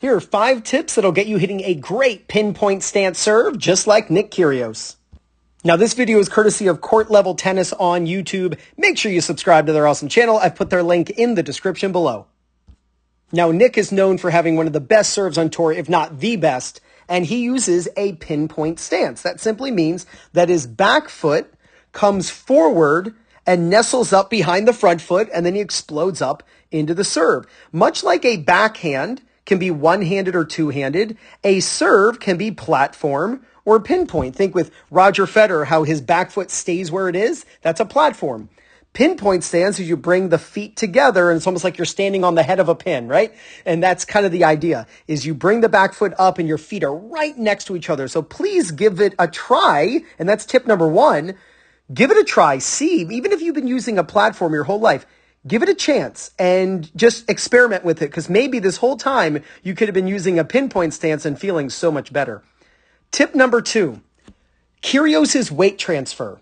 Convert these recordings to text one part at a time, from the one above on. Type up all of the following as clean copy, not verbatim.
Here are 5 tips that'll get you hitting a great pinpoint stance serve, just like Nick Kyrgios. Now, this video is courtesy of Court Level Tennis on YouTube. Make sure you subscribe to their awesome channel. I've put their link in the description below. Now, Nick is known for having one of the best serves on tour, if not the best, and he uses a pinpoint stance. That simply means that his back foot comes forward and nestles up behind the front foot, and then he explodes up into the serve. Much like a backhand can be one-handed or two-handed, a serve can be platform or pinpoint. Think with Roger Federer, how his back foot stays where it is. That's a platform. Pinpoint stance is you bring the feet together, and it's almost like you're standing on the head of a pin, right? And that's kind of the idea, is you bring the back foot up and your feet are right next to each other. So please give it a try, and that's tip number 1. Give it a try. See, even if you've been using a platform your whole life, give it a chance and just experiment with it, because maybe this whole time you could have been using a pinpoint stance and feeling so much better. Tip number 2, Kyrgios' weight transfer.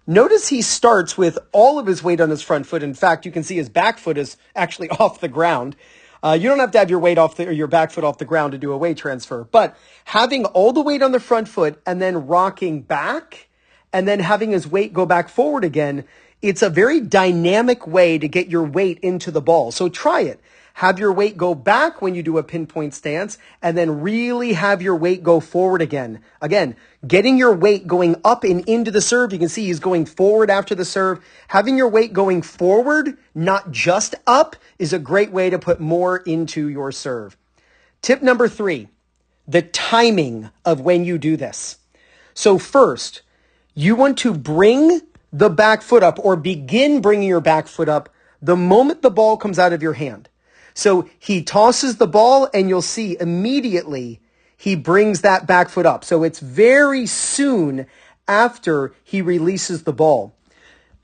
Notice he starts with all of his weight on his front foot. In fact, you can see his back foot is actually off the ground. You don't have to have your weight or your back foot off the ground to do a weight transfer, but having all the weight on the front foot and then rocking back and then having his weight go back forward again, it's a very dynamic way to get your weight into the ball. So try it. Have your weight go back when you do a pinpoint stance, and then really have your weight go forward again. Again, getting your weight going up and into the serve. You can see he's going forward after the serve. Having your weight going forward, not just up, is a great way to put more into your serve. Tip number 3, the timing of when you do this. So first, you want to bring the back foot up, or begin bringing your back foot up the moment the ball comes out of your hand. So he tosses the ball, and you'll see immediately he brings that back foot up. So it's very soon after he releases the ball.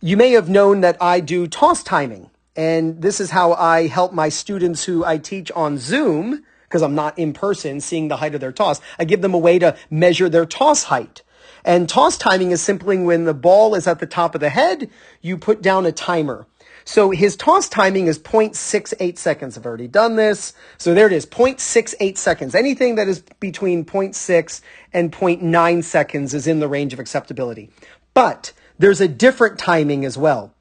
You may have known that I do toss timing, and this is how I help my students who I teach on Zoom, because I'm not in person seeing the height of their toss. I give them a way to measure their toss height. And toss timing is simply when the ball is at the top of the head, you put down a timer. So his toss timing is 0.68 seconds. I've already done this. So there it is, 0.68 seconds. Anything that is between 0.6 and 0.9 seconds is in the range of acceptability. But there's a different timing as well.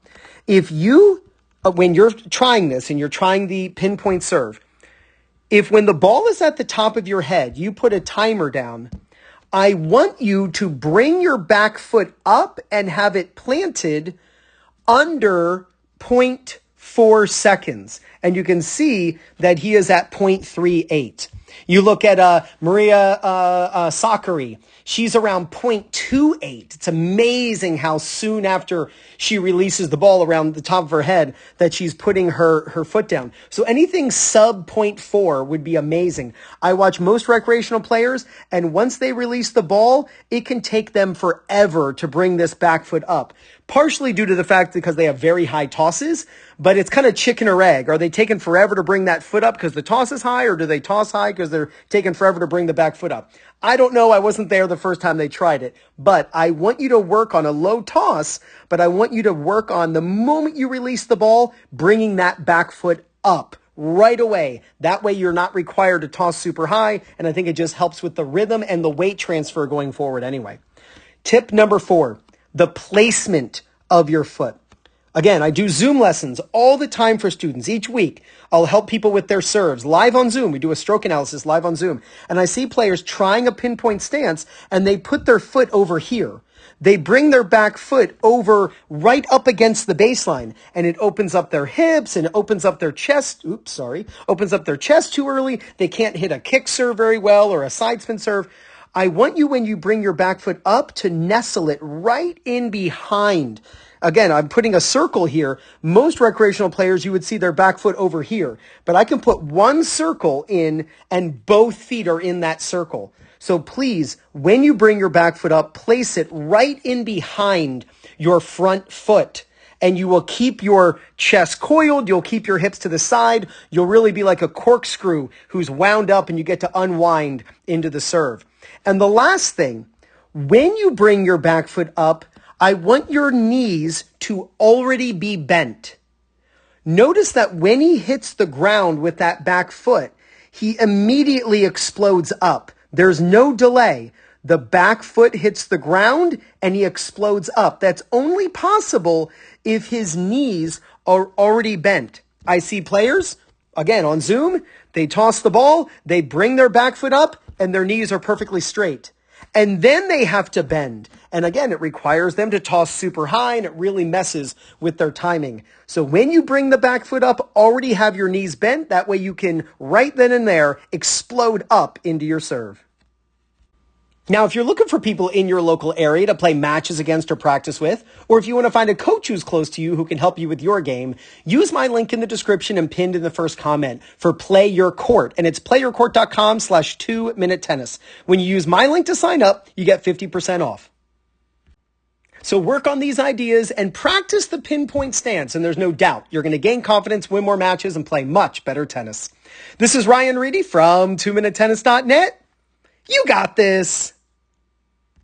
If you, when you're trying this and you're trying the pinpoint serve, if when the ball is at the top of your head, you put a timer down, I want you to bring your back foot up and have it planted under 0.4 seconds. And you can see that he is at 0.38. You look at Maria Sakkari. She's around 0.28. It's amazing how soon after she releases the ball around the top of her head that she's putting her foot down. So anything sub 0.4 would be amazing. I watch most recreational players, and once they release the ball, it can take them forever to bring this back foot up. Partially due to the fact because they have very high tosses, but it's kind of chicken or egg. Are they taking forever to bring that foot up because the toss is high, or do they toss high because they're taking forever to bring the back foot up? I don't know. I wasn't there the first time they tried it, but I want you to work on a low toss, but I want you to work on the moment you release the ball, bringing that back foot up right away. That way you're not required to toss super high, and I think it just helps with the rhythm and the weight transfer going forward anyway. Tip number 4, the placement of your foot. Again, I do Zoom lessons all the time for students. Each week, I'll help people with their serves live on Zoom. We do a stroke analysis live on Zoom. And I see players trying a pinpoint stance, and they put their foot over here. They bring their back foot over right up against the baseline, and it opens up their hips and opens up their chest. Opens up their chest too early. They can't hit a kick serve very well or a side spin serve. I want you, when you bring your back foot up, to nestle it right in behind. Again, I'm putting a circle here. Most recreational players, you would see their back foot over here, but I can put one circle in and both feet are in that circle. So please, when you bring your back foot up, place it right in behind your front foot, and you will keep your chest coiled. You'll keep your hips to the side. You'll really be like a corkscrew who's wound up, and you get to unwind into the serve. And the last thing, when you bring your back foot up, I want your knees to already be bent. Notice that when he hits the ground with that back foot, he immediately explodes up. There's no delay. The back foot hits the ground and he explodes up. That's only possible if his knees are already bent. I see players, again on Zoom, they toss the ball, they bring their back foot up, and their knees are perfectly straight. And then they have to bend. And again, it requires them to toss super high, and it really messes with their timing. So when you bring the back foot up, already have your knees bent. That way you can, right then and there, explode up into your serve. Now, if you're looking for people in your local area to play matches against or practice with, or if you want to find a coach who's close to you who can help you with your game, use my link in the description and pinned in the first comment for Play Your Court. And it's playyourcourt.com/2minute tennis. When you use my link to sign up, you get 50% off. So work on these ideas and practice the pinpoint stance, and there's no doubt you're going to gain confidence, win more matches, and play much better tennis. This is Ryan Reedy from 2minutetennis.net. You got this.